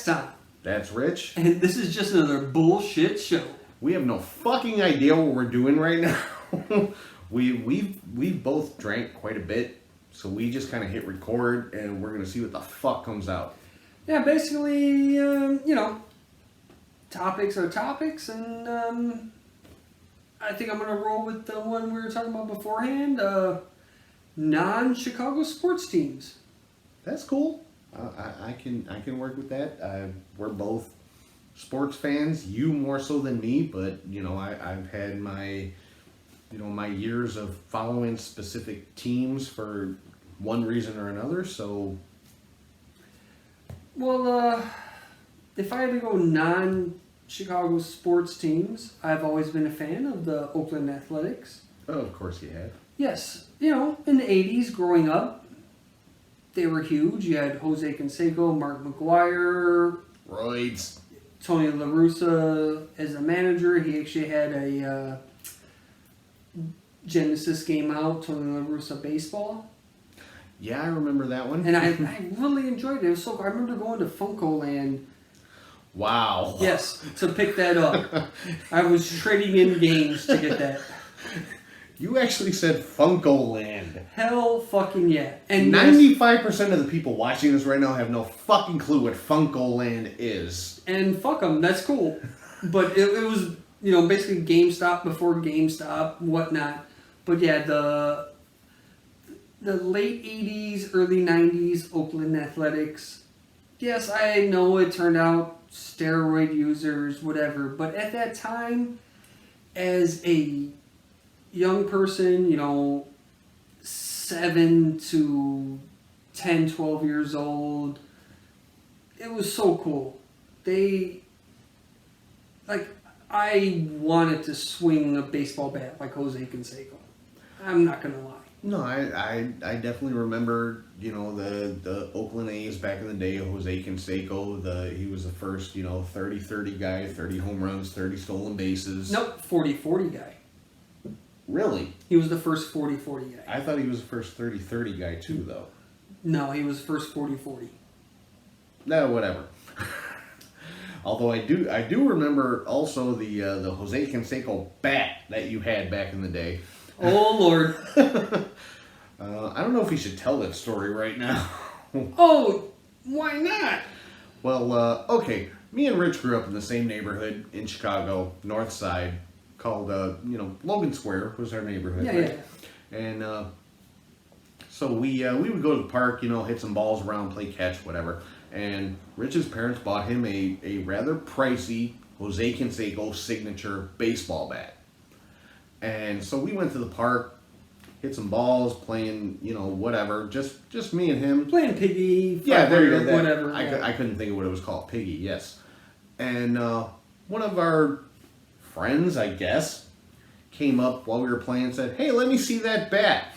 Tom. That's Rich. And this is just another bullshit show. We have no fucking idea what we're doing right now. We've both drank quite a bit, so we just kind of hit record, and we're gonna see what the fuck comes out. Yeah, basically, topics are topics, and I think I'm gonna roll with the one we were talking about beforehand. Non-Chicago sports teams. That's cool. I can work with that. We're both sports fans. You more so than me, but I've had my my years of following specific teams for one reason or another. So, well, if I had to go non-Chicago sports teams, I've always been a fan of the Oakland Athletics. oh, of course you have. Yes, in the 80s, growing up, they were huge. You had Jose Canseco, Mark McGuire, Roids. Tony La Russa as a manager. He actually had a Genesis game out, Tony La Russa Baseball. Yeah, I remember that one. And I really enjoyed it. It was so cool. I remember going to Funko Land. Wow. Yes, to pick that up. I was trading in games to get that. You actually said Funko Land. Hell fucking yeah. And 95% of the people watching this right now have no fucking clue what Funko Land is. And fuck them, that's cool. But it was, basically GameStop before GameStop, whatnot. But yeah, the late 80s, early 90s Oakland Athletics. Yes, I know it turned out steroid users, whatever. But at that time, as a young person, 7 to 10, 12 years old, it was so cool. I wanted to swing a baseball bat like Jose Canseco. I'm not going to lie. No, I definitely remember, the Oakland A's back in the day, Jose Canseco, he was the first, 30-30 guy, 30 home runs, 30 stolen bases. Nope, 40-40 guy. Really? He was the first 40-40 guy. I thought he was the first 30-30 guy too, though. No, he was first 40-40. No, whatever. Although I do remember also the Jose Canseco bat that you had back in the day. Oh, Lord. I don't know if we should tell that story right now. Oh, why not? Well, okay. Me and Rich grew up in the same neighborhood in Chicago, North Side, called, Logan Square was our neighborhood. Yeah, right? Yeah. And so we would go to the park, hit some balls around, play catch, whatever. And Rich's parents bought him a rather pricey Jose Canseco signature baseball bat. And so we went to the park, hit some balls, playing, whatever, just me and him. Playing piggy, yeah, there you go. Whatever. I couldn't think of what it was called. Piggy, yes. And one of our friends, I guess, came up while we were playing and said, "Hey, let me see that bat."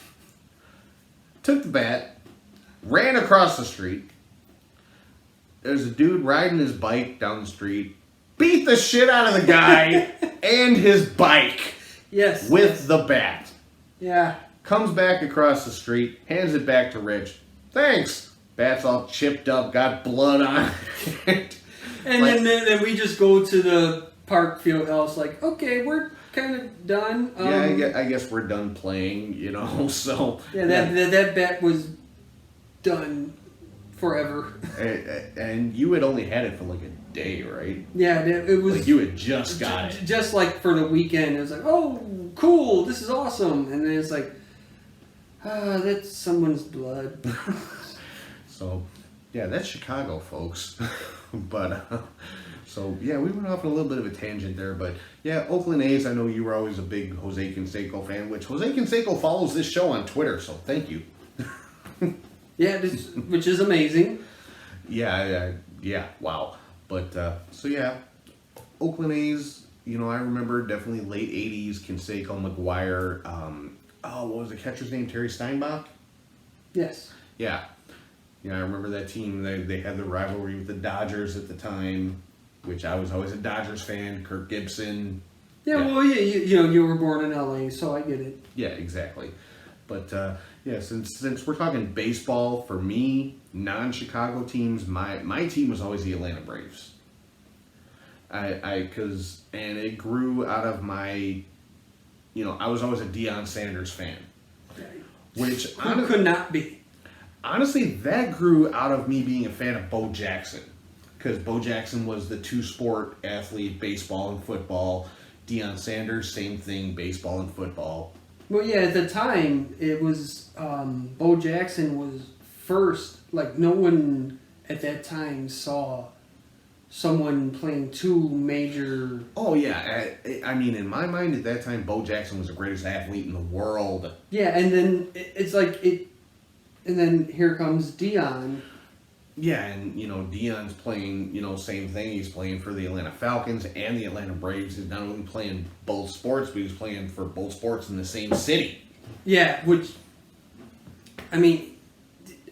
Took the bat, ran across the street. There's a dude riding his bike down the street, beat the shit out of the guy and his bike. Yes. With the bat. Yeah. Comes back across the street, hands it back to Rich. Thanks. Bat's all chipped up, got blood on it. And then we just go to the park field house like, okay, we're kind of done. I guess we're done playing, so. Yeah, that bat was done forever. And you had only had it for like a day, right? Yeah, it was. Like you had just got it. Just like for the weekend, it was like, oh, cool, this is awesome. And then it's like, that's someone's blood. So, yeah, that's Chicago, folks. But, so, yeah, we went off on a little bit of a tangent there. But, yeah, Oakland A's, I know you were always a big Jose Canseco fan, which Jose Canseco follows this show on Twitter, so thank you. Yeah, which is amazing. Yeah, wow. But, so yeah, Oakland A's, I remember definitely late 80s, Canseco, McGuire, what was the catcher's name, Terry Steinbach? Yes. Yeah. I remember that team, they had the rivalry with the Dodgers at the time, which I was always a Dodgers fan, Kirk Gibson. Yeah. Well, yeah, you were born in LA, so I get it. Yeah, exactly. But, yeah, since we're talking baseball, for me, non-Chicago teams, my team was always the Atlanta Braves. And it grew out of my, I was always a Deion Sanders fan. Which Who could not be? Honestly, that grew out of me being a fan of Bo Jackson. Because Bo Jackson was the two-sport athlete, baseball and football. Deion Sanders, same thing, baseball and football. Well, yeah, at the time, it was, Bo Jackson was first. Like, no one at that time saw someone playing two major... Oh, yeah. I mean, in my mind, at that time, Bo Jackson was the greatest athlete in the world. Yeah, and then it's like it... And then here comes Deion. Yeah, and, Deion's playing, same thing. He's playing for the Atlanta Falcons and the Atlanta Braves. He's not only playing both sports, but he's playing for both sports in the same city. Yeah, which... I mean,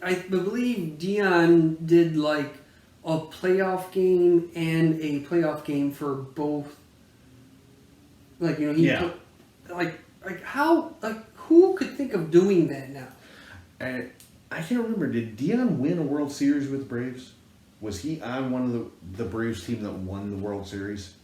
I believe Deion did, like, a playoff game and a playoff game for both. Like, he Yeah. put, like how, like, who could think of doing that now? And I can't remember. Did Deion win a World Series with the Braves? Was he on one of the Braves team that won the World Series?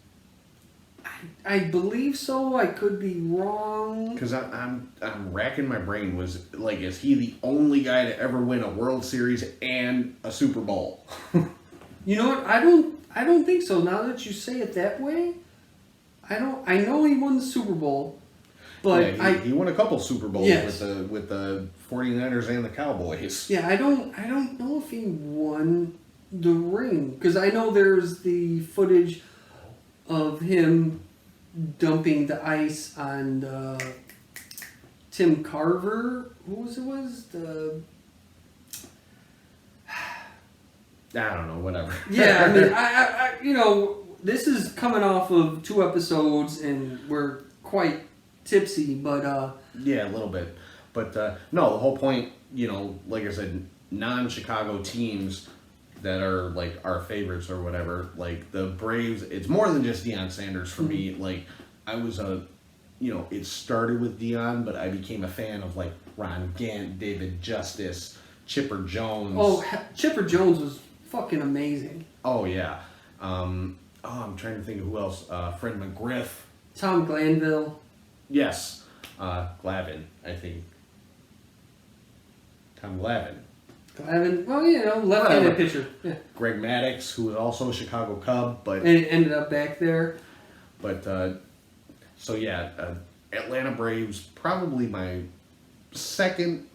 I believe so. I could be wrong. Because I'm racking my brain. Is he the only guy to ever win a World Series and a Super Bowl? You know what? I don't think so. Now that you say it that way, I know he won the Super Bowl, but yeah, he won a couple Super Bowls Yes. with the 49ers and the Cowboys. yeah, I don't know if he won the ring, because I know there's the footage of him dumping the ice on Tim Carver. Who was the? I don't know, whatever. Yeah, I mean, I this is coming off of 2 episodes, and we're quite tipsy, but Yeah, a little bit. But no, the whole point, like I said, non-Chicago teams that are like our favorites or whatever, like the Braves, it's more than just Deion Sanders for me. Like I was it started with Deion, but I became a fan of like Ron Gant, David Justice, Chipper Jones. oh, Chipper Jones was fucking amazing. Oh yeah. I'm trying to think of who else. Fred McGriff. Tom Glanville. Yes. Glavine, I think. Tom Glavine. Glavine, well, left-handed pitcher. Yeah. Greg Maddux, who was also a Chicago Cub, but And it ended up back there. Atlanta Braves, probably my second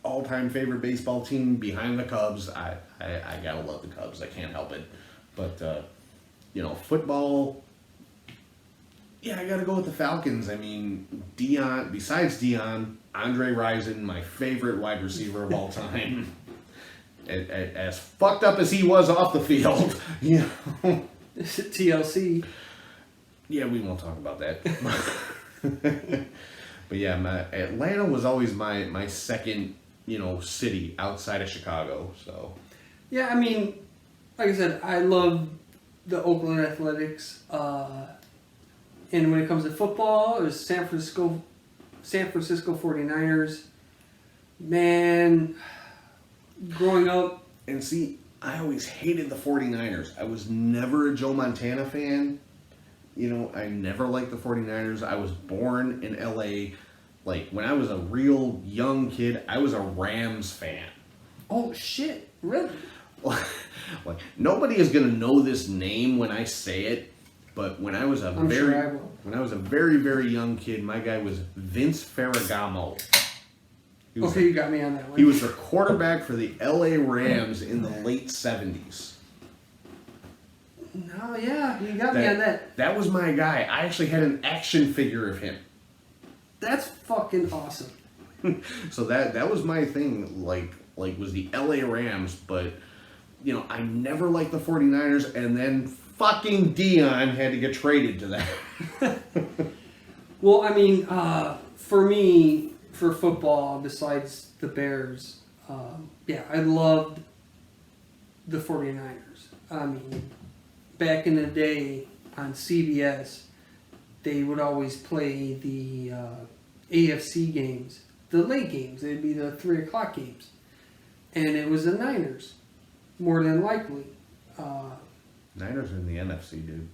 all-time favorite baseball team behind the Cubs. I gotta love the Cubs. I can't help it. But football. Yeah, I gotta go with the Falcons. I mean, Deion. Besides Deion, Andre Rison, my favorite wide receiver of all time. As fucked up as he was off the field, TLC. Yeah, we won't talk about that. But yeah, Atlanta was always my second, city outside of Chicago. So. Yeah, I mean, like I said, I love the Oakland Athletics. And when it comes to football, it was San Francisco 49ers. Man, growing up. And see, I always hated the 49ers. I was never a Joe Montana fan. I never liked the 49ers. I was born in LA. Like, when I was a real young kid, I was a Rams fan. Oh, shit. Really? Like, nobody is going to know this name when I say it, but when I was a very, very young kid, my guy was Vince Ferragamo. You got me on that one. He was the quarterback for the LA Rams in the late 70s. No, yeah, you got me on that. That was my guy. I actually had an action figure of him. That's fucking awesome. So that was my thing, like was the LA Rams, but I never liked the 49ers, and then fucking Deion had to get traded to that. Well, I mean, for me, for football, besides the Bears, I loved the 49ers. I mean, back in the day on CBS, they would always play the AFC games, the late games. They'd be the 3 o'clock games. and it was the Niners, more than likely. Niners are in the NFC, dude.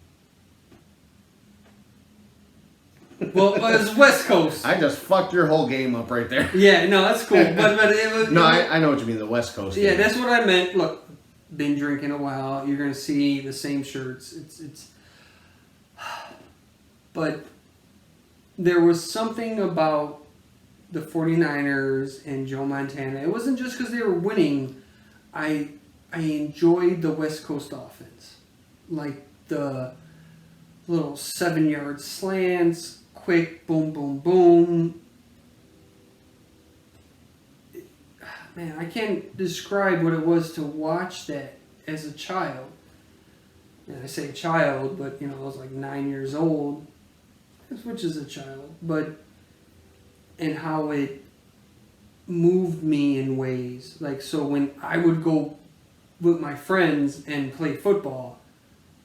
Well, it was West Coast. I just fucked your whole game up right there. Yeah, no, that's cool. But it was No, I know what you mean. The West Coast. Yeah, game. that's what I meant. Look, been drinking a while. You're gonna see the same shirts. It's. But there was something about the 49ers and Joe Montana. It wasn't just because they were winning. I enjoyed the West Coast offense, like the little 7-yard slants, quick boom, boom, boom. Man, I can't describe what it was to watch that as a child. And I say child, but I was like 9 years old, which is a child. And how it moved me in ways. Like, so when I would go with my friends and play football,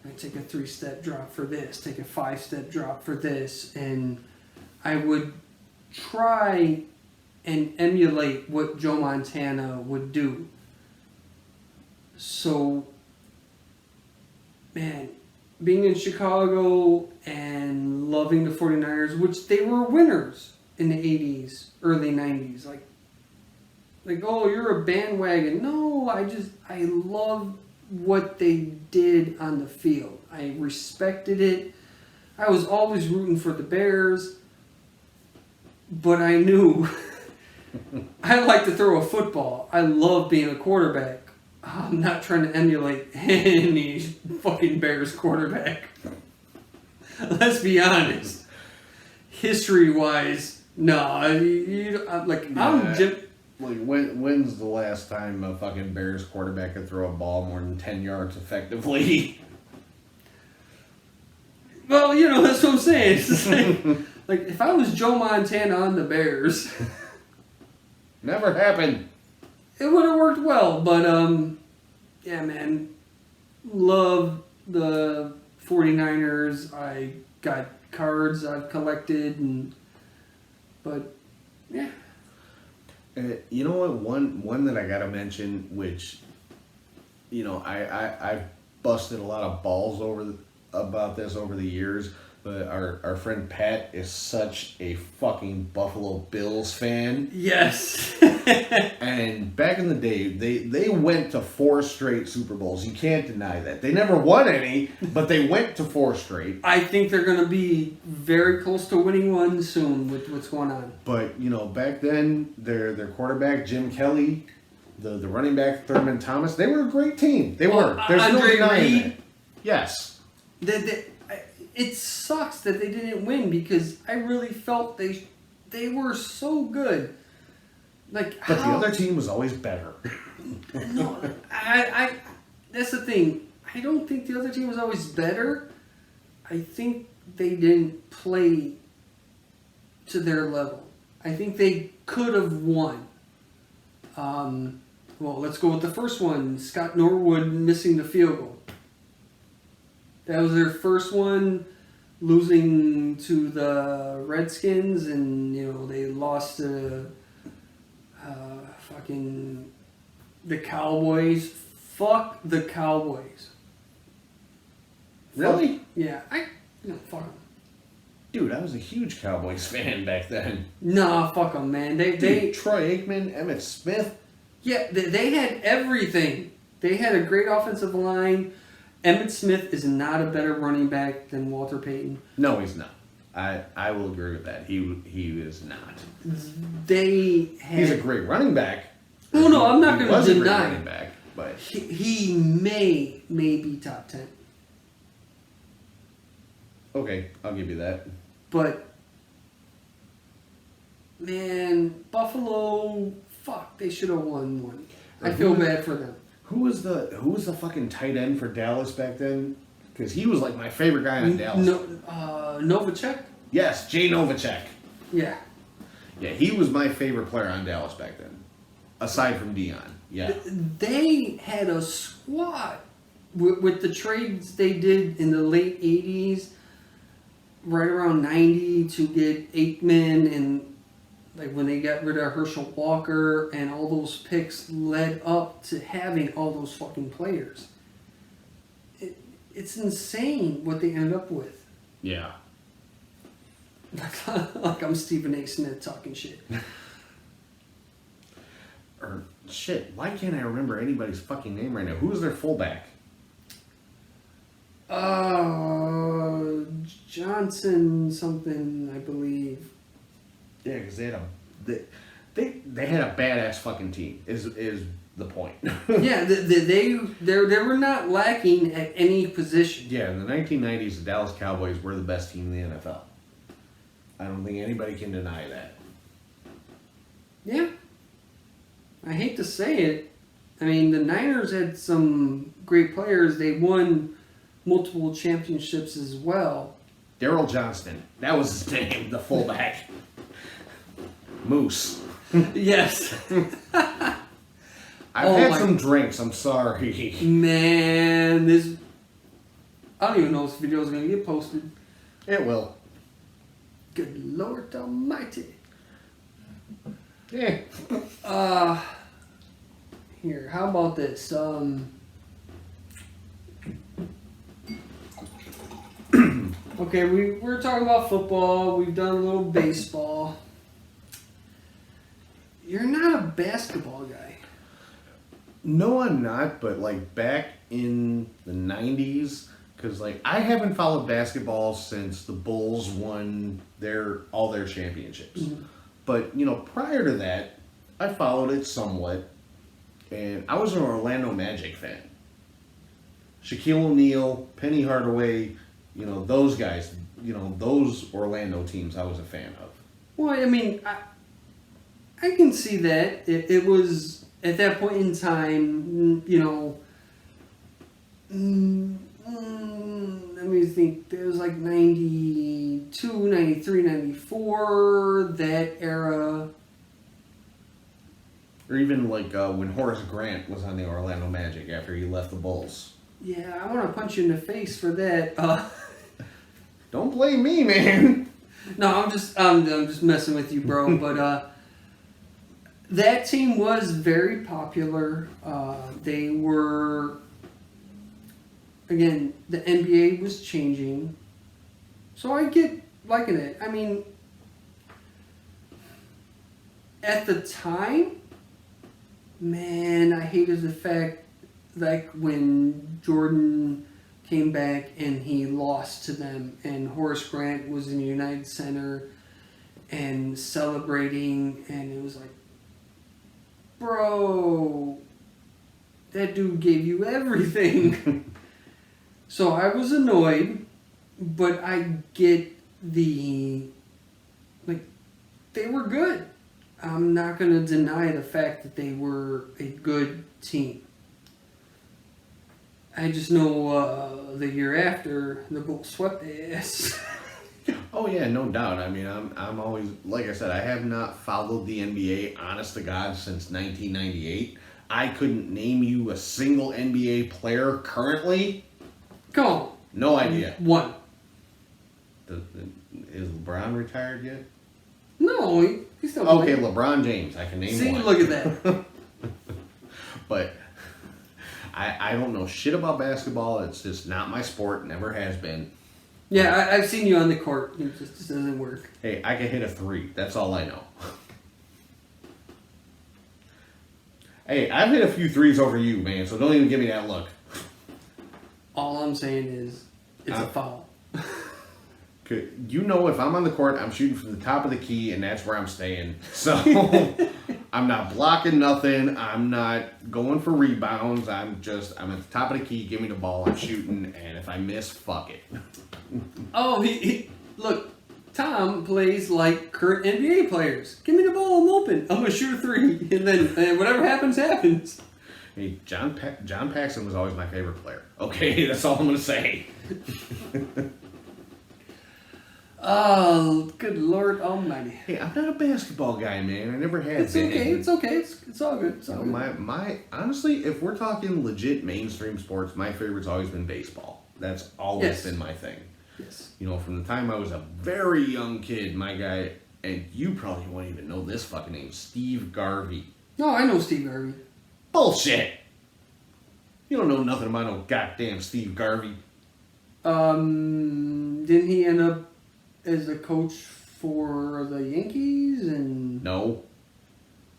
I'd take a 3-step drop for this, take a 5-step drop for this, and I would try and emulate what Joe Montana would do. So, man, being in Chicago and loving the 49ers, which they were winners in the 80s, early 90s. Like, oh, you're a bandwagon. No, I love what they did on the field. I respected it. I was always rooting for the Bears, but I knew I like to throw a football. I love being a quarterback. I'm not trying to emulate any fucking Bears quarterback. Let's be honest. History-wise, no. I'm Jim. Like, when's the last time a fucking Bears quarterback could throw a ball more than 10 yards effectively? Well, that's what I'm saying. It's just like if I was Joe Montana on the Bears, Never happened. it would have worked well. But, yeah, man. Love the 49ers. I got cards I've collected, but, yeah. You know what? One that I gotta mention, which, I've busted a lot of balls about this over the years, but our friend Pat is such a fucking Buffalo Bills fan. Yes. And back in the day, they went to 4 straight Super Bowls. You can't deny that. They never won any, but they went to 4 straight. I think they're going to be very close to winning one soon with what's going on. But, back then, their quarterback, Jim Kelly, the running back, Thurman Thomas, they were a great team. They were. There's no Andre denying Reed. that. Yes. It sucks that they didn't win because I really felt they were so good. But the other team was always better. No, I that's the thing. I don't think the other team was always better. I think they didn't play to their level. I think they could have won. Well, let's go with the first one. Scott Norwood missing the field goal. That was their first one, losing to the Redskins, and they lost to fucking the Cowboys. Fuck the Cowboys. Really? Yeah, fuck them. Dude, I was a huge Cowboys fan back then. Nah, fuck them, man. They Troy Aikman, Emmitt Smith. Yeah, they had everything. They had a great offensive line. Emmitt Smith is not a better running back than Walter Payton. No, he's not. I will agree with that. He is not. He's a great running back. Oh no, I'm not going to deny. deny. Running back, but he may be top 10. Okay, I'll give you that. But man, Buffalo, fuck, they should have won one. I feel bad for them. Who was the fucking tight end for Dallas back then? Because he was like my favorite guy on Dallas. Novacek? Yes, Jay Novacek. Yeah. Yeah, he was my favorite player on Dallas back then. Aside from Dion. Yeah. They had a squad with the trades they did in the late 80s, right around 90 to get Aikman and Like when they got rid of Herschel Walker and all those picks led up to having all those fucking players. It's insane what they ended up with. Yeah. Like I'm Stephen A. Smith talking shit. Or shit, why can't I remember anybody's fucking name right now? Who is their fullback? Johnson something, I believe. Yeah, because they had a badass fucking team. Is the point? Yeah, they were not lacking at any position. Yeah, in the 1990s, the Dallas Cowboys were the best team in the NFL. I don't think anybody can deny that. Yeah. I hate to say it. I mean, the Niners had some great players. They won multiple championships as well. Daryl Johnston. That was his name, the fullback. Moose. Yes. I've had some drinks, I'm sorry. Man, I don't even know if this video is going to get posted. It will. Good Lord Almighty. Yeah. Here, how about this? Okay, we're talking about football. We've done a little baseball. You're not a basketball guy. No, I'm not, but like back in the 90s, because like I haven't followed basketball since the Bulls won all their championships. Mm-hmm. But, you know, prior to that, I followed it somewhat, and I was an Orlando Magic fan. Shaquille O'Neal, Penny Hardaway, you know, those guys, you know, those Orlando teams I was a fan of. Well, I mean, I can see that. It was, at that point in time, you know, let me think, it was like 92, 93, 94, that era. Or even like when Horace Grant was on the Orlando Magic after he left the Bulls. Yeah, I want to punch you in the face for that. Don't blame me, man. No, I'm just messing with you, bro. But that team was very popular. They were, again, the NBA was changing, so I get liking it. I mean, at the time, man, I hated the fact, like when Jordan came back and he lost to them, and Horace Grant was in the United Center and celebrating, and it was like, bro, that dude gave you everything. So I was annoyed, but I get they were good. I'm not going to deny the fact that they were a good team. I just know the year after, the Bulls swept their ass. Oh yeah, no doubt. I mean, I'm always, like I said, I have not followed the NBA, honest to God, since 1998. I couldn't name you a single NBA player currently. Come on. No idea. One. Is LeBron retired yet? No, he's still Okay, playing. LeBron James. I can name See, one. look at that. But I don't know shit about basketball. It's just not my sport. Never has been. Yeah, I've seen you on the court. It just doesn't work. Hey, I can hit a 3. That's all I know. Hey, I've hit a few 3s over you, man, so don't even give me that look. All I'm saying is, it's a foul. You know, if I'm on the court, I'm shooting from the top of the key, and that's where I'm staying. So I'm not blocking nothing. I'm not going for rebounds. I'm at the top of the key. Give me the ball. I'm shooting, and if I miss, fuck it. Oh, look, Tom plays like current NBA players. Give me the ball. I'm open. I'm gonna shoot a 3, and then whatever happens, happens. Hey, John Paxson was always my favorite player. Okay, that's all I'm gonna say. Oh, good Lord Almighty! Hey, I'm not a basketball guy, man. I never have It's been. okay. It's okay. It's all good. It's all good. My honestly, if we're talking legit mainstream sports, my favorite's always been baseball. That's always Yes. been my thing. Yes. You know, from the time I was a very young kid, my guy, And you probably won't even know this fucking name. Steve Garvey. No, I know Steve Harvey. Bullshit! You don't know nothing about no goddamn Steve Garvey. Didn't he end up as the coach for the Yankees? And No.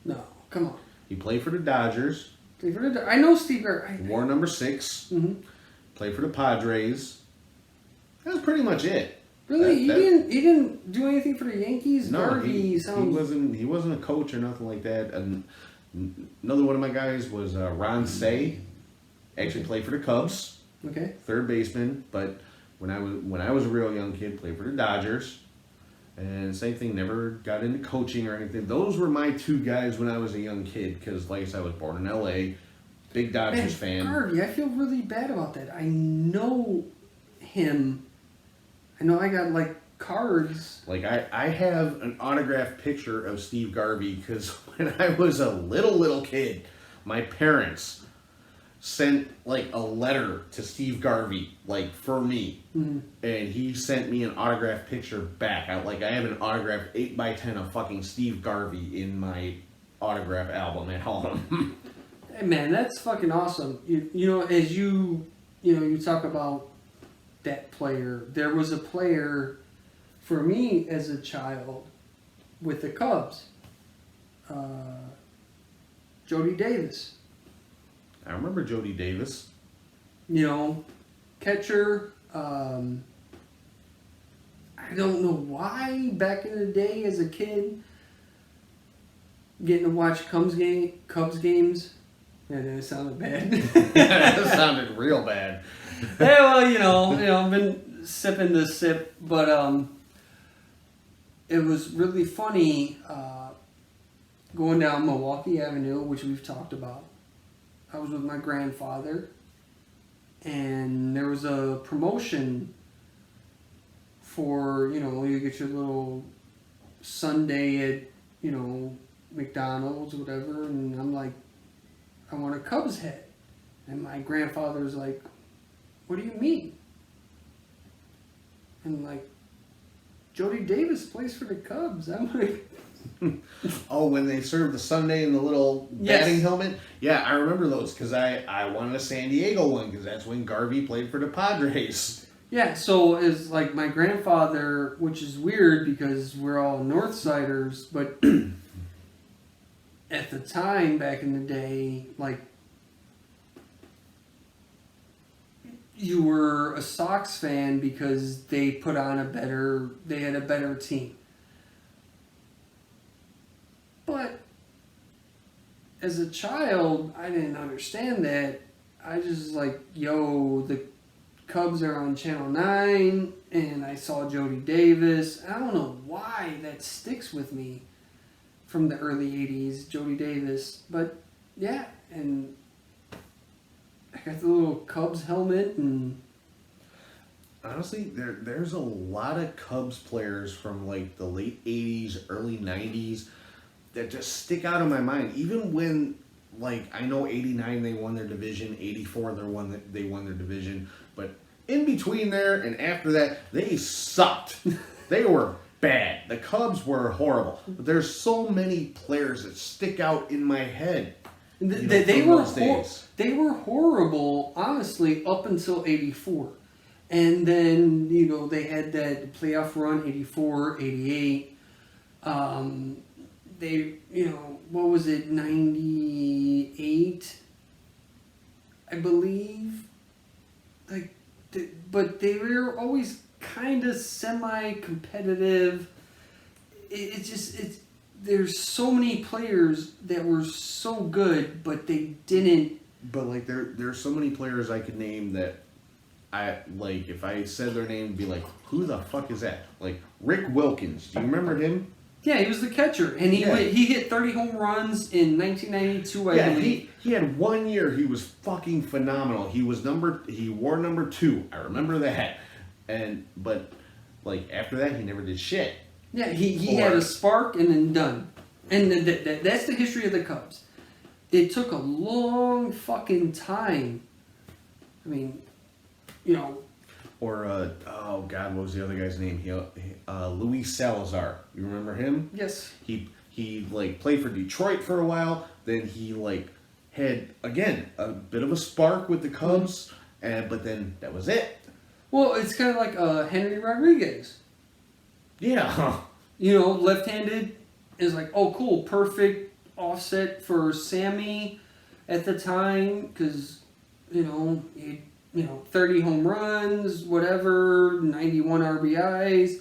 no, come on. He played for the Dodgers. I know Steve Harvey. Wore number 6. Mm-hmm. Played for the Padres. That's pretty much it. Really, he didn't do anything for the Yankees. No, Garvey he sounds. wasn't a coach or nothing like that. And another one of my guys was Ron Say. Actually played for the Cubs, Okay. third baseman. But when I was a real young kid, played for the Dodgers. And same thing, never got into coaching or anything. Those were my 2 guys when I was a young kid. Because like I said, I was born in L.A., big Dodgers fan. Garvey, I feel really bad about that. I know him. I know I got like cards. Like I have an autographed picture of Steve Garvey because when I was a little kid, my parents sent like a letter to Steve Garvey, like for me, and he sent me an autographed picture back. I have an autographed 8x10 of fucking Steve Garvey in my autograph album at home. Hey, man, that's fucking awesome. You know, as you talk about that player. There was a player for me as a child with the Cubs, Jody Davis. I remember Jody Davis. You know, catcher. I don't know why back in the day as a kid, getting to watch Cubs games. Yeah, that sounded bad. That sounded real bad. Yeah, well, you know, I've been sipping the sip, but it was really funny going down Milwaukee Avenue, which we've talked about. I was with my grandfather, and there was a promotion for, you get your little sundae at, McDonald's or whatever, and I'm like, I want a Cubs hat. And my grandfather's like, what do you mean? And like, Jody Davis plays for the Cubs. I'm like, oh, when they served the sundae in the little batting helmet? Yeah, I remember those because I wanted a San Diego one because that's when Garvey played for the Padres. Yeah, so it's like my grandfather, which is weird because we're all Northsiders, but at the time, back in the day, like, you were a Sox fan because they put on they had a better team. But as a child, I didn't understand that. I just like, the Cubs are on Channel 9, and I saw Jody Davis. I don't know why that sticks with me from the early 80s, Jody Davis. But, yeah, and I got the little Cubs helmet, and honestly, there's a lot of Cubs players from like the late 80s, early 90s that just stick out in my mind. Even when, like, I know 89 they won their division, 84 they won their division, but in between there and after that, they sucked. They were bad. The Cubs were horrible. But there's so many players that stick out in my head. They were horrible, honestly, up until 84. And then, they had that playoff run, 84, 88. What was it, 98, I believe? But they were always kind of semi-competitive. There's so many players that were so good, but they didn't. But like there's so many players I could name that if I said their name, it'd be like, who the fuck is that? Like Rick Wilkins. Do you remember him? Yeah, he was the catcher, and he hit 30 home runs in 1992. I believe. He had 1 year. He was fucking phenomenal. He wore number 2. I remember that. But like after that, he never did shit. Yeah, he had a spark and then done. And that's the history of the Cubs. It took a long fucking time. I mean, Or oh God, what was the other guy's name? Luis Salazar. You remember him? Yes. He like played for Detroit for a while. Then he like had again a bit of a spark with the Cubs, but then that was it. Well, it's kind of like Henry Rodriguez. Yeah. You know, left-handed is like, oh, cool, perfect offset for Sammy at the time because, you know, 30 home runs, whatever, 91 RBIs.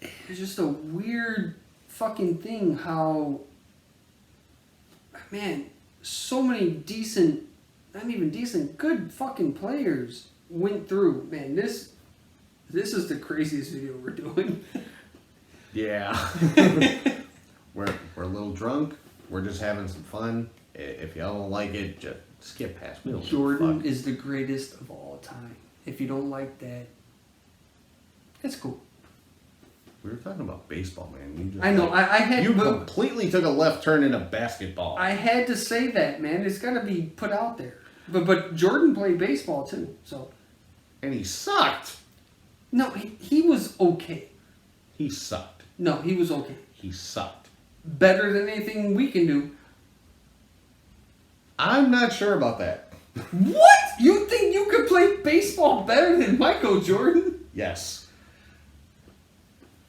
It's just a weird fucking thing how, man, so many decent, not even decent, good fucking players went through. Man, this is the craziest video we're doing. Yeah. we're a little drunk. We're just having some fun. If y'all don't like it, just skip past me. Jordan is the greatest of all time. If you don't like that, it's cool. We were talking about baseball, man. You just, I know. I had. You but completely took a left turn into basketball. I had to say that, man. It's got to be put out there. But Jordan played baseball too, so. And he sucked. No, he was okay. He sucked. No, he was okay. He sucked. Better than anything we can do. I'm not sure about that. What? You think you could play baseball better than Michael Jordan? Yes.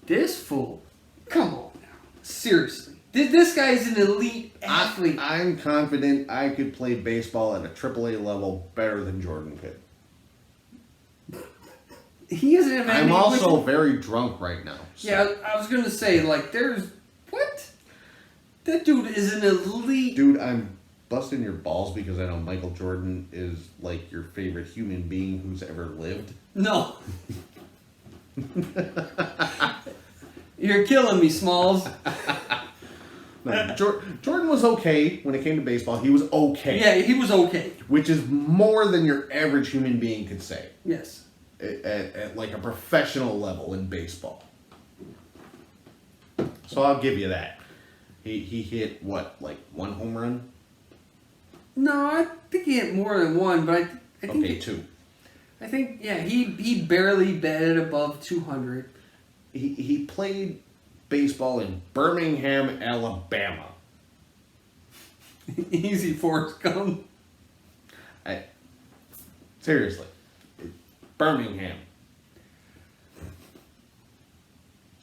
This fool. Come on now. Seriously. This guy's an elite athlete. I'm confident I could play baseball at a AAA level better than Jordan could. He isn't even. I'm also very drunk right now. So. Yeah, I was gonna say, like, there's what? That dude is an elite. Dude, I'm busting your balls because I know Michael Jordan is like your favorite human being who's ever lived. No. You're killing me, Smalls. No, Jordan was okay when it came to baseball. He was okay. Yeah, he was okay. Which is more than your average human being could say. Yes. At like a professional level in baseball. So I'll give you that. He hit what, like one home run? No, I think he hit more than one, but I think Okay, two. I think he barely batted above 200. He played baseball in Birmingham, Alabama. Easy, Forrest Gump. Seriously. Birmingham.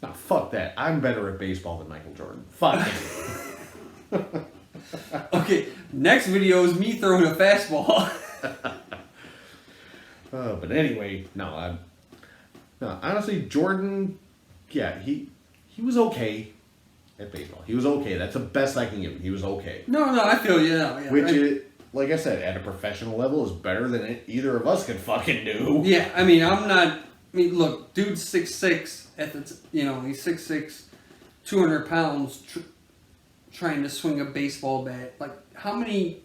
Now, fuck that. I'm better at baseball than Michael Jordan. Fuck him. Okay, next video is me throwing a fastball. But anyway, no, honestly, Jordan, yeah, he was okay at baseball. He was okay. That's the best I can give him. He was okay. No, I feel you. Yeah, Which, like I said, at a professional level is better than either of us could fucking do. Yeah, I mean, look, dude's 6'6", he's 6'6", 200 pounds, trying to swing a baseball bat. Like, how many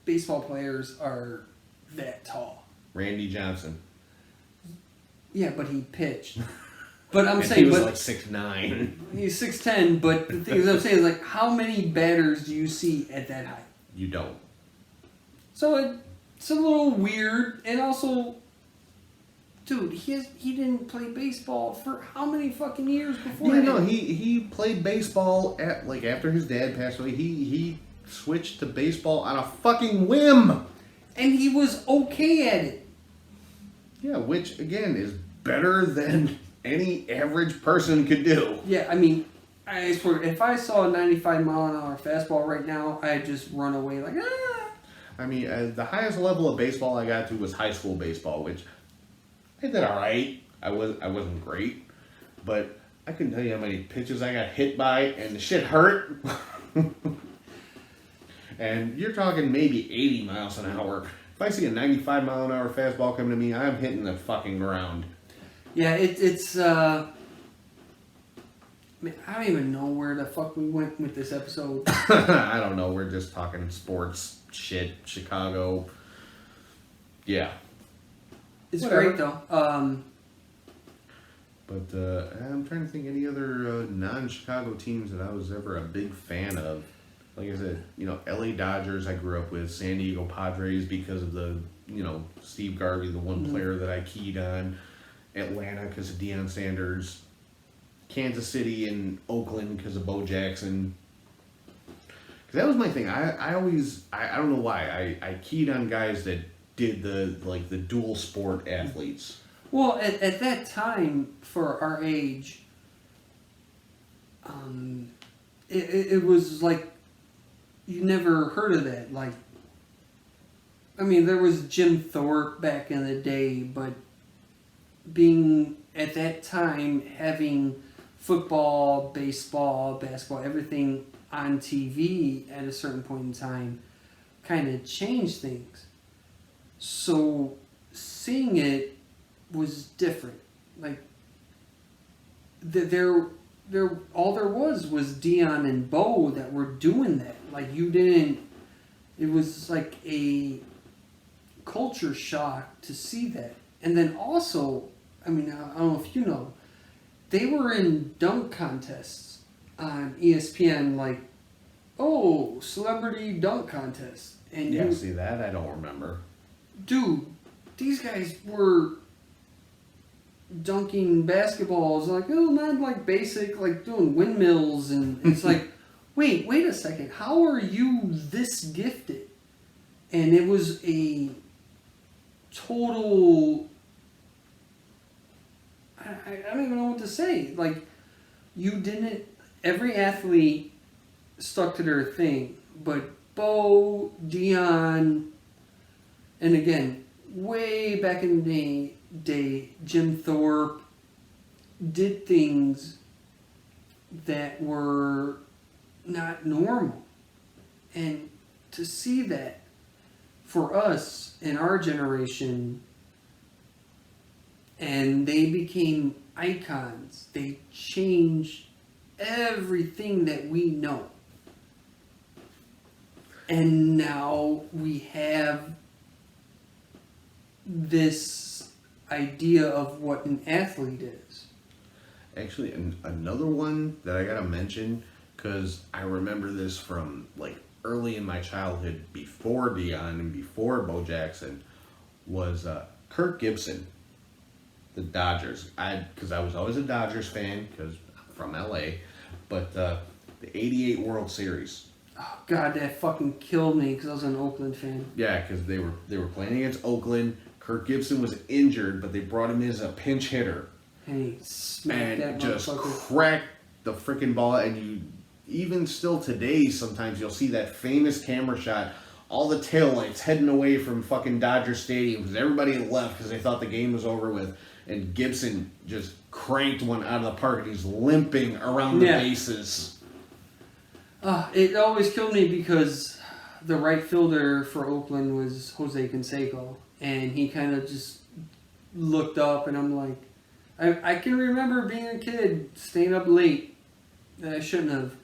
baseball players are that tall? Randy Johnson. Yeah, but he pitched. But I'm And saying, he was but like 6'9". he's 6'10", but the thing is, I'm saying, is like, how many batters do you see at that height? You don't. So it's a little weird, and also, dude, he didn't play baseball for how many fucking years before? Yeah, no, he played baseball at like after his dad passed away. He switched to baseball on a fucking whim. And he was okay at it. Yeah, which again is better than any average person could do. Yeah, I mean, I swear, if I saw a 95-mile-an-hour fastball right now, I'd just run away like, ah. I mean, the highest level of baseball I got to was high school baseball, which I did all right. I wasn't great, but I couldn't tell you how many pitches I got hit by, and the shit hurt. And you're talking maybe 80 miles an hour. If I see a 95-mile-an-hour fastball coming to me, I'm hitting the fucking ground. Yeah, it's man, I don't even know where the fuck we went with this episode. I don't know. We're just talking sports shit. Chicago. Yeah. It's Whatever. great though. But I'm trying to think any other non-Chicago teams that I was ever a big fan of. Like I said, LA Dodgers I grew up with, San Diego Padres because of the Steve Garvey, the one player that I keyed on. Atlanta because of Deion Sanders. Kansas City and Oakland because of Bo Jackson. Because that was my thing. I don't know why. I keyed on guys that did the dual sport athletes. Well, at that time, for our age, it was like, you never heard of that. Like, I mean, there was Jim Thorpe back in the day, but being, at that time, having football, baseball, basketball, everything on TV at a certain point in time kind of changed things. So seeing it was different. Like, all there was Deion and Bo that were doing that. Like, it was like a culture shock to see that. And then also, I mean, I don't know if you know, they were in dunk contests on ESPN, like, oh, celebrity dunk contest. And See that? I don't remember. Dude, these guys were dunking basketballs, like, oh, not like basic, like doing windmills, and it's like, wait a second, how are you this gifted? And it was a total, I don't even know what to say. Like, every athlete stuck to their thing, but Bo, Deion, and again, way back in the day, Jim Thorpe did things that were not normal. And to see that for us in our generation, and they became icons, they changed everything that we know. And now we have this idea of what an athlete is. Actually, another one that I gotta mention, because I remember this from like early in my childhood, before Deion and before Bo Jackson, was Kirk Gibson, the Dodgers. Because I was always a Dodgers fan, because I'm from LA, but the '88 World Series. Oh God, that fucking killed me because I was an Oakland fan. Yeah, because they were playing against Oakland. Kirk Gibson was injured, but they brought him in as a pinch hitter. And he smacked that And just motherfucker. cracked the freaking ball. And you, even still today, sometimes you'll see that famous camera shot. All the taillights heading away from fucking Dodger Stadium because everybody had left because they thought the game was over with. And Gibson just cranked one out of the park and he's limping around the bases. It always killed me because the right fielder for Oakland was Jose Canseco. And he kind of just looked up, and I'm like, I can remember being a kid, staying up late that I shouldn't have.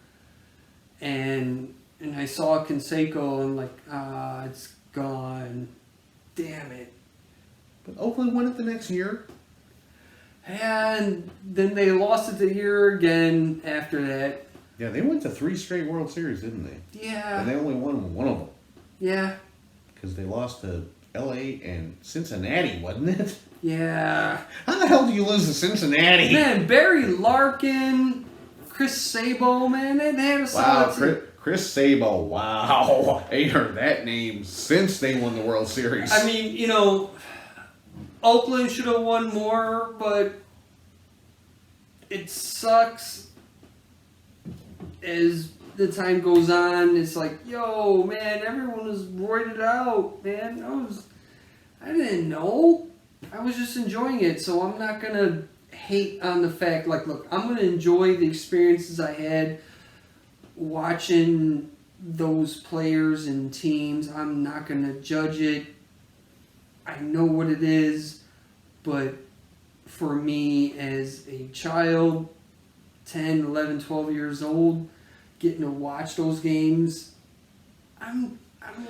And I saw Canseco, and I'm like, it's gone. Damn it. But Oakland won it the next year. And then they lost it the year again after that. Yeah, they went to 3 straight World Series, didn't they? Yeah. And they only won one of them. Yeah. Because they lost to LA and Cincinnati, wasn't it? Yeah. How the hell do you lose to Cincinnati? Man, Barry Larkin, Chris Sabo, man, they had a solid team. Chris Sabo, wow. I ain't heard that name since they won the World Series. I mean, Oakland should have won more, but it sucks as the time goes on. It's like, yo, man, everyone was roided out, man. I didn't know. I was just enjoying it, so I'm not going to hate on the fact, like, look, I'm going to enjoy the experiences I had watching those players and teams. I'm not going to judge it. I know what it is, but for me as a child, 10, 11, 12 years old, getting to watch those games, I'm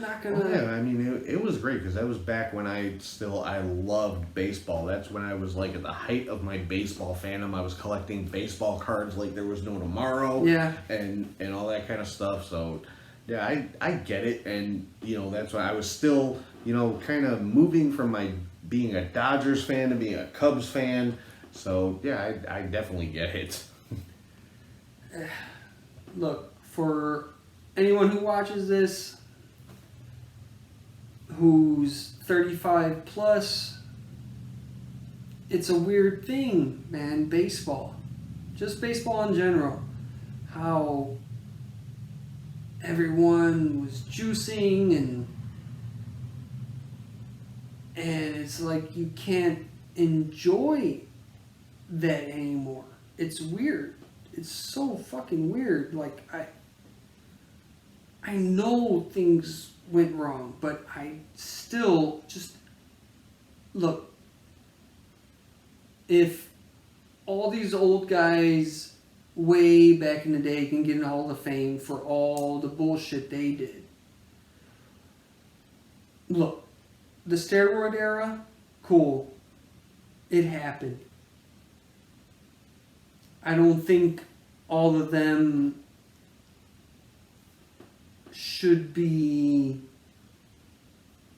not gonna. Well, yeah, I mean, it was great because that was back when I loved baseball. That's when I was like at the height of my baseball fandom. I was collecting baseball cards like there was no tomorrow. Yeah. And all that kind of stuff. So Yeah, I get it, and that's why I was still kind of moving from my being a Dodgers fan to being a Cubs fan. So yeah, I definitely get it. Look, for anyone who watches this who's 35 plus, it's a weird thing, man. Baseball, just baseball in general, how everyone was juicing and it's like you can't enjoy that anymore. It's weird. It's so fucking weird. Like I know things went wrong, but I still just look. If all these old guys way back in the day can get in all the fame for all the bullshit they did. Look, the steroid era, cool. It happened. I don't think all of them should be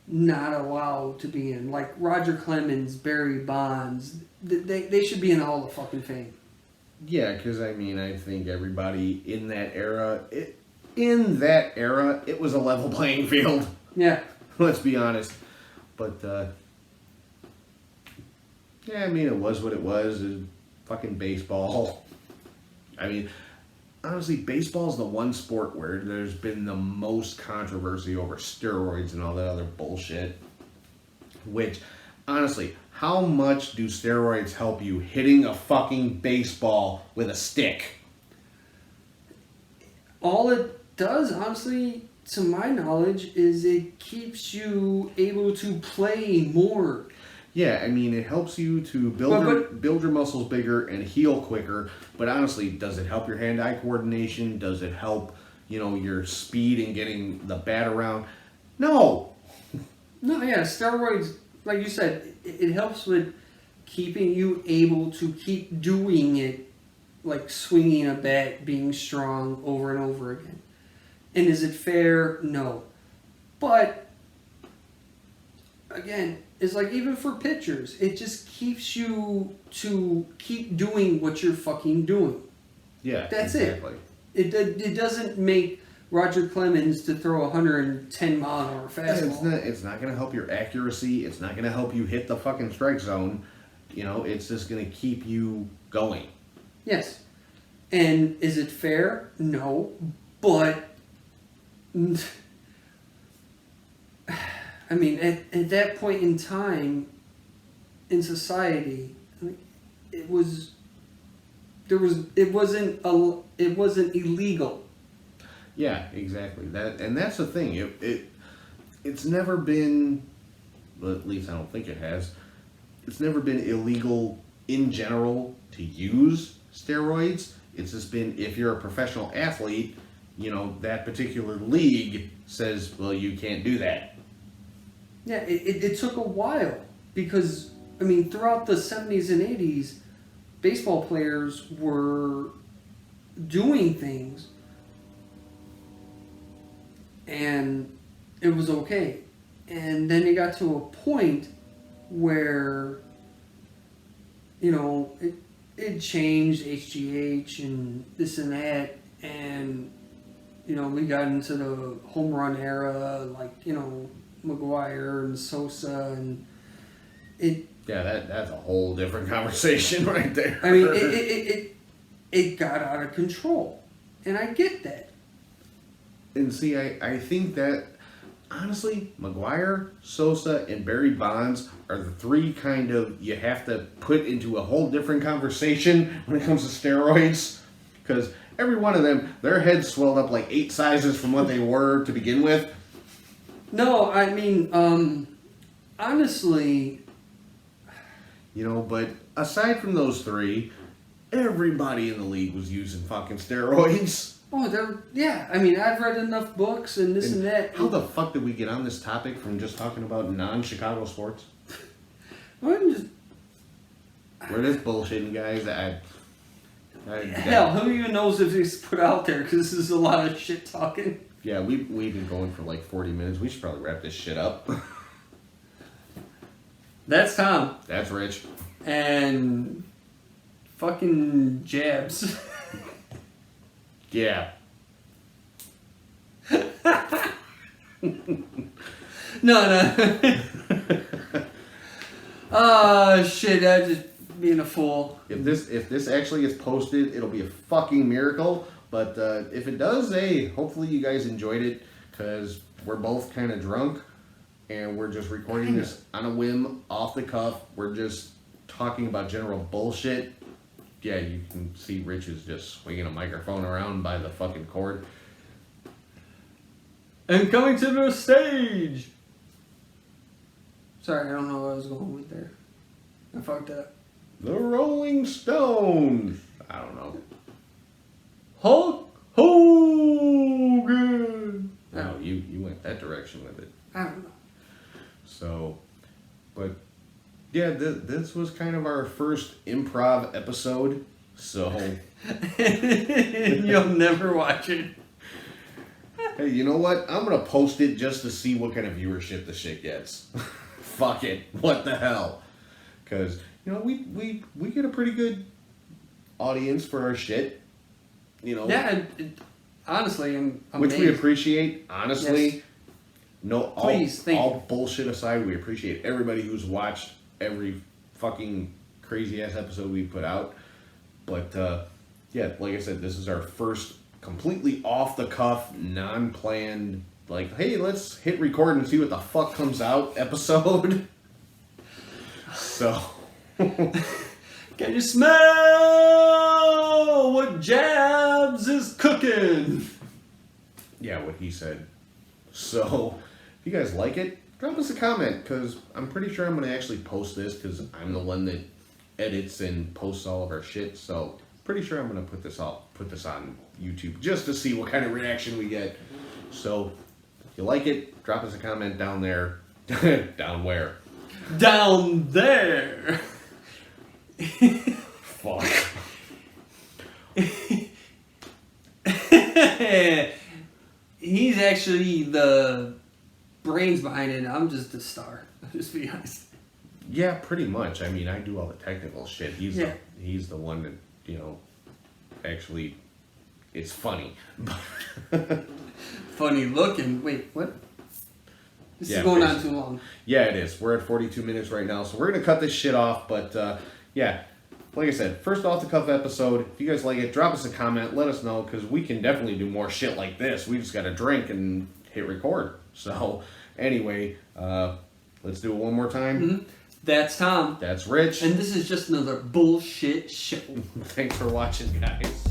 not allowed to be in. Like Roger Clemens, Barry Bonds, they should be in the Hall of fucking Fame. Yeah, because I think everybody in that era, it was a level playing field. Yeah. Let's be honest. But yeah, it was what it was. It was fucking baseball. Honestly, baseball is the one sport where there's been the most controversy over steroids and all that other bullshit. Which, honestly, how much do steroids help you hitting a fucking baseball with a stick? All it does, honestly, to my knowledge, is it keeps you able to play more. Yeah, it helps you to build your muscles bigger and heal quicker. But honestly, does it help your hand-eye coordination? Does it help, your speed and getting the bat around? No. No, yeah, steroids, like you said, it helps with keeping you able to keep doing it, like swinging a bat, being strong over and over again. And is it fair? No. But, again, it's like even for pitchers, it just keeps you to keep doing what you're fucking doing. Yeah, that's exactly. It doesn't make Roger Clemens to throw a 110 mile an hour fastball. It's not going to help your accuracy. It's not going to help you hit the fucking strike zone. It's just going to keep you going. Yes. And is it fair? No. But at that point in time in society, it wasn't illegal. Yeah, exactly. That's the thing. It's never been, well, at least I don't think it has. It's never been illegal in general to use steroids. It's just been, if you're a professional athlete, that particular league says, well, you can't do that. Yeah, it took a while because, throughout the 70s and 80s, baseball players were doing things and it was okay. And then it got to a point where, it changed HGH and this and that, and, we got into the home run era, like, McGuire and Sosa, and it... Yeah, that's a whole different conversation right there. It got out of control, and I get that. And see, I think that, honestly, McGuire, Sosa, and Barry Bonds are the three kind of you have to put into a whole different conversation when it comes to steroids. Because every one of them, their heads swelled up like 8 sizes from what they were to begin with. No, honestly... But aside from those three, everybody in the league was using fucking steroids. Oh, I've read enough books and this and that. How the fuck did we get on this topic from just talking about non-Chicago sports? I'm just... We're just bullshitting, guys. Hell, who even knows if it's put out there? Because this is a lot of shit talking. Yeah, we've been going for like 40 minutes. We should probably wrap this shit up. That's Tom. That's Rich. And fucking jabs. Yeah. No. Oh shit, I'm just being a fool. If this actually gets posted, it'll be a fucking miracle. But if it does, hey, hopefully you guys enjoyed it, because we're both kind of drunk, and we're just recording this on a whim, off the cuff. We're just talking about general bullshit. Yeah, you can see Rich is just swinging a microphone around by the fucking cord. And coming to the stage. Sorry, I don't know what I was going with there. I fucked up. The Rolling Stones. I don't know. Hulk Hogan. No, you went that direction with it. I don't know. So, but yeah, this was kind of our first improv episode. So, You'll never watch it. hey, you know what? I'm gonna post it just to see what kind of viewership the shit gets. Fuck it. What the hell? Because you know we get a pretty good audience for our shit. You know. Yeah. Honestly, I'm amazed. Which we appreciate. Honestly. Yes. No, Please, thank all you. bullshit aside, we appreciate everybody who's watched every fucking crazy ass episode we put out. But yeah, like I said, this is our first completely off the cuff, non-planned, like, hey, let's hit record and see what the fuck comes out episode. So, Can you smell what Jabs is cooking? yeah, what he said. So, if you guys like it, drop us a comment, because I'm pretty sure I'm going to actually post this, because I'm the one that edits and posts all of our shit. So, pretty sure I'm going to put this on YouTube, just to see what kind of reaction we get. So, if you like it, drop us a comment down there. Down where? Down there. Fuck. He's actually the brains behind it. I'm just the star. I'll just be honest. Yeah, pretty much. I mean, I do all the technical shit. He's the one that, you know, actually, it's funny. Funny looking. Wait, what? This Yeah, is going on basically. too long. Yeah, it is. We're at 42 minutes right now, so we're going to cut this shit off. But, yeah, like I said, first off-the-cuff episode. If you guys like it, drop us a comment. Let us know, because we can definitely do more shit like this. We just got to drink and hit record. So, anyway, let's do it one more time. Mm-hmm. That's Tom. That's Rich. And this is just another bullshit show. Thanks for watching, guys.